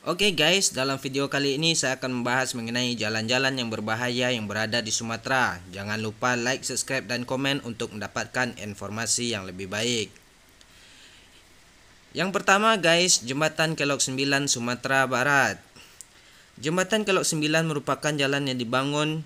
Oke guys, dalam video kali ini saya akan membahas mengenai jalan-jalan yang berbahaya yang berada di Sumatera. Jangan lupa like, subscribe, dan komen untuk mendapatkan informasi yang lebih baik. Yang pertama guys, Jembatan Kelok 9 Sumatera Barat. Jembatan Kelok 9 merupakan jalan yang dibangun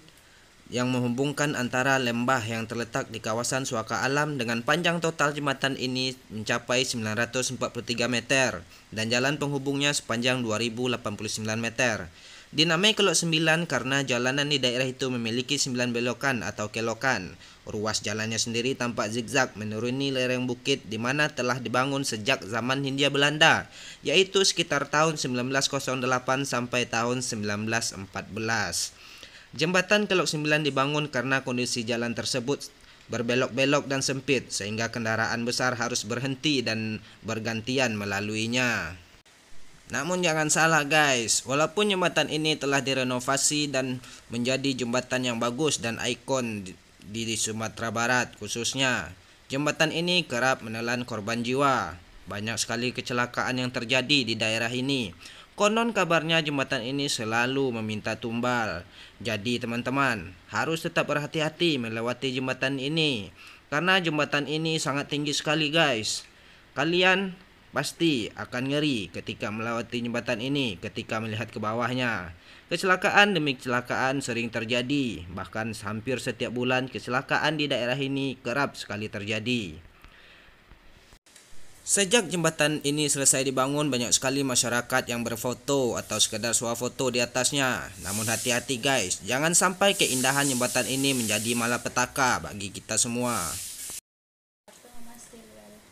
yang menghubungkan antara lembah yang terletak di kawasan suaka alam dengan panjang total jembatan ini mencapai 943 meter dan jalan penghubungnya sepanjang 2089 meter. Dinamai Kelok 9 karena jalanan di daerah itu memiliki 9 belokan atau kelokan. Ruas jalannya sendiri tampak zigzag menuruni lereng bukit di mana telah dibangun sejak zaman Hindia Belanda, yaitu sekitar tahun 1908 sampai tahun 1914. Jembatan Kelok 9 dibangun karena kondisi jalan tersebut berbelok-belok dan sempit sehingga kendaraan besar harus berhenti dan bergantian melaluinya. Namun jangan salah guys, walaupun jembatan ini telah direnovasi dan menjadi jembatan yang bagus dan ikon di Sumatera Barat khususnya, jembatan ini kerap menelan korban jiwa. Banyak sekali kecelakaan yang terjadi di daerah ini. Konon kabarnya jembatan ini selalu meminta tumbal. Jadi teman-teman harus tetap berhati-hati melewati jembatan ini, karena jembatan ini sangat tinggi sekali guys. Kalian pasti akan ngeri ketika melewati jembatan ini ketika melihat ke bawahnya. Kecelakaan demi kecelakaan sering terjadi, bahkan hampir setiap bulan kecelakaan di daerah ini kerap sekali terjadi. Sejak jembatan ini selesai dibangun, banyak sekali masyarakat yang berfoto atau sekedar swafoto di atasnya. Namun hati-hati guys, jangan sampai keindahan jembatan ini menjadi malapetaka bagi kita semua.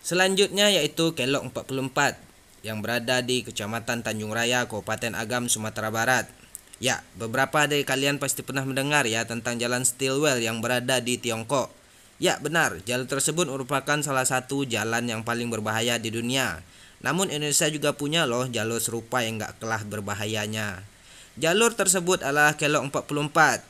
Selanjutnya yaitu Kelok 44 yang berada di Kecamatan Tanjung Raya, Kabupaten Agam, Sumatera Barat. Ya, beberapa dari kalian pasti pernah mendengar ya tentang jalan Stilwell yang berada di Tiongkok. Ya benar, jalur tersebut merupakan salah satu jalan yang paling berbahaya di dunia. Namun Indonesia juga punya loh jalur serupa yang gak kalah berbahayanya. Jalur tersebut adalah Kelok 44.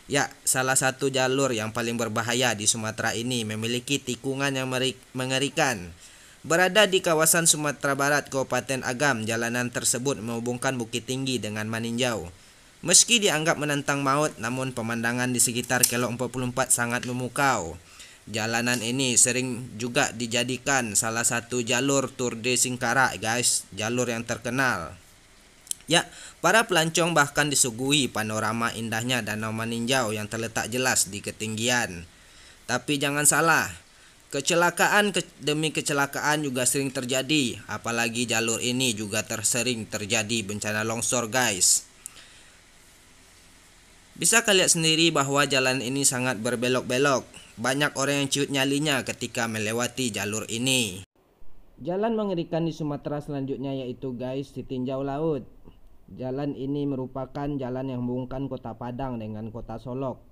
Ya, salah satu jalur yang paling berbahaya di Sumatera ini memiliki tikungan yang mengerikan. Berada di kawasan Sumatera Barat, Kabupaten Agam, jalanan tersebut menghubungkan Bukit Tinggi dengan Maninjau. Meski dianggap menantang maut, namun pemandangan di sekitar Kelok 44 sangat memukau. Jalanan ini sering juga dijadikan salah satu jalur Tour de Singkarak guys, jalur yang terkenal. Ya, para pelancong bahkan disuguhi panorama indahnya Danau Maninjau yang terletak jelas di ketinggian. Tapi jangan salah, kecelakaan demi kecelakaan juga sering terjadi, apalagi jalur ini juga sering terjadi bencana longsor guys. Bisa kalian sendiri bahwa jalan ini sangat berbelok-belok. Banyak orang yang ciut nyalinya ketika melewati jalur ini. Jalan mengerikan di Sumatera selanjutnya yaitu guys Ditinjau Laut. Jalan ini merupakan jalan yang menghubungkan kota Padang dengan kota Solok.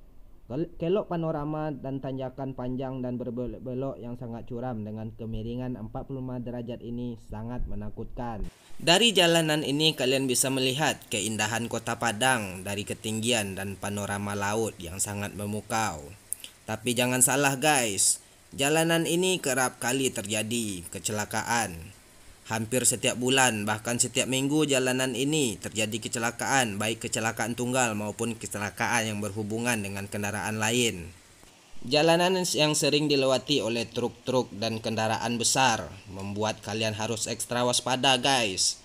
Kelok panorama dan tanjakan panjang dan berbelok-belok yang sangat curam dengan kemiringan 45 derajat ini sangat menakutkan. Dari jalanan ini kalian bisa melihat keindahan kota Padang dari ketinggian dan panorama laut yang sangat memukau. Tapi jangan salah guys, jalanan ini kerap kali terjadi kecelakaan. Hampir setiap bulan bahkan setiap minggu jalanan ini terjadi kecelakaan, baik kecelakaan tunggal maupun kecelakaan yang berhubungan dengan kendaraan lain. Jalanan yang sering dilewati oleh truk-truk dan kendaraan besar membuat kalian harus ekstra waspada guys.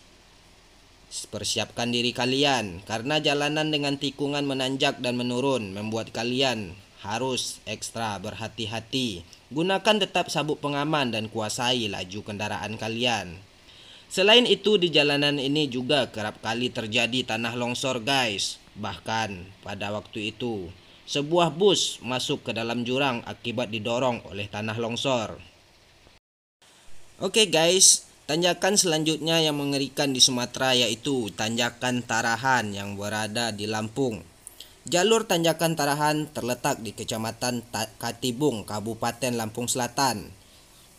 Persiapkan diri kalian karena jalanan dengan tikungan menanjak dan menurun membuat kalian harus ekstra berhati-hati. Gunakan tetap sabuk pengaman dan kuasai laju kendaraan kalian. Selain itu di jalanan ini juga kerap kali terjadi tanah longsor guys. Bahkan pada waktu itu sebuah bus masuk ke dalam jurang akibat didorong oleh tanah longsor. Oke guys, tanjakan selanjutnya yang mengerikan di Sumatera yaitu Tanjakan Tarahan yang berada di Lampung. Jalur Tanjakan Tarahan terletak di Kecamatan Katibung, Kabupaten Lampung Selatan.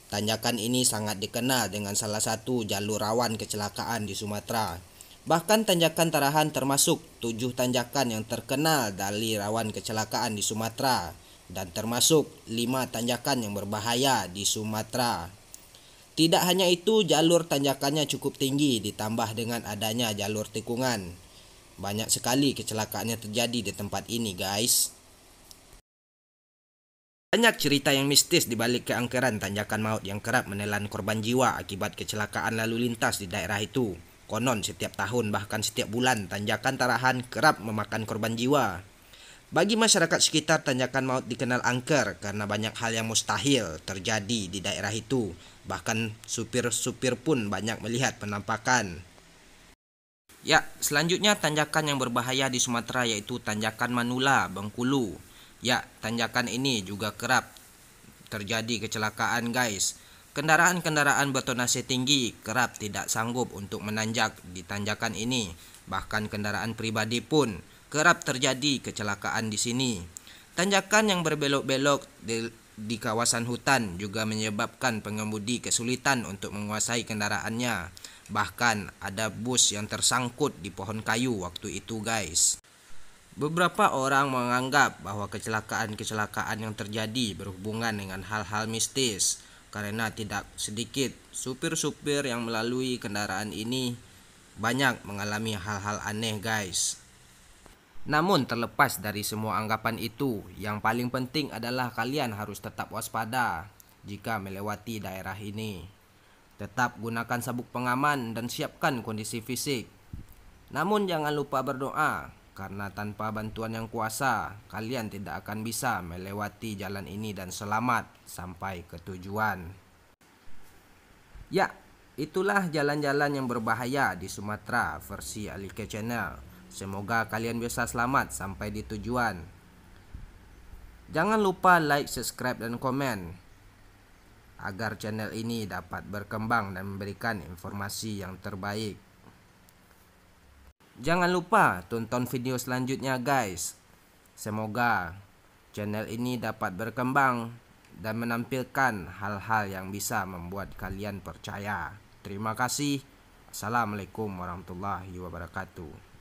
Tanjakan ini sangat dikenal dengan salah satu jalur rawan kecelakaan di Sumatera. Bahkan Tanjakan Tarahan termasuk 7 tanjakan yang terkenal dari rawan kecelakaan di Sumatera dan termasuk 5 tanjakan yang berbahaya di Sumatera. Tidak hanya itu, jalur tanjakannya cukup tinggi ditambah dengan adanya jalur tikungan. Banyak sekali kecelakaan yang terjadi di tempat ini, guys. Banyak cerita yang mistis di balik keangkeran tanjakan maut yang kerap menelan korban jiwa akibat kecelakaan lalu lintas di daerah itu. Konon setiap tahun bahkan setiap bulan tanjakan Tarahan kerap memakan korban jiwa. Bagi masyarakat sekitar, tanjakan maut dikenal angker karena banyak hal yang mustahil terjadi di daerah itu. Bahkan supir-supir pun banyak melihat penampakan. Ya, selanjutnya tanjakan yang berbahaya di Sumatera yaitu tanjakan Manula, Bengkulu. Ya, tanjakan ini juga kerap terjadi kecelakaan, guys. Kendaraan-kendaraan bertonase tinggi kerap tidak sanggup untuk menanjak di tanjakan ini. Bahkan kendaraan pribadi pun kerap terjadi kecelakaan di sini. Tanjakan yang berbelok-belok di kawasan hutan juga menyebabkan pengemudi kesulitan untuk menguasai kendaraannya. Bahkan ada bus yang tersangkut di pohon kayu waktu itu, guys. Beberapa orang menganggap bahwa kecelakaan-kecelakaan yang terjadi berhubungan dengan hal-hal mistis karena tidak sedikit supir-supir yang melalui kendaraan ini banyak mengalami hal-hal aneh, guys. Namun terlepas dari semua anggapan itu, yang paling penting adalah kalian harus tetap waspada jika melewati daerah ini. Tetap gunakan sabuk pengaman dan siapkan kondisi fisik. Namun jangan lupa berdoa, karena tanpa bantuan yang kuasa, kalian tidak akan bisa melewati jalan ini dan selamat sampai ke tujuan. Ya, itulah jalan-jalan yang berbahaya di Sumatera versi Alike Channel. Semoga kalian bisa selamat sampai di tujuan. Jangan lupa like, subscribe, dan komen agar channel ini dapat berkembang dan memberikan informasi yang terbaik. Jangan lupa tonton video selanjutnya, guys. Semoga channel ini dapat berkembang dan menampilkan hal-hal yang bisa membuat kalian percaya. Terima kasih. Assalamualaikum warahmatullahi wabarakatuh.